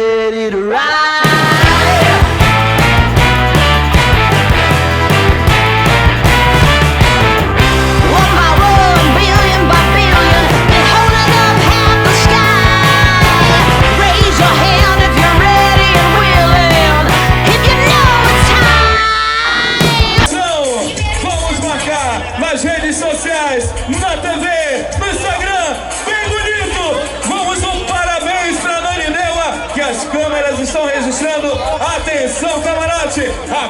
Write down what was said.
ready to ride. Nas redes sociais, na TV, no Instagram, bem bonito! Vamos um parabéns pra Nani Neua, que as câmeras estão registrando. Atenção, camarote! Atenção!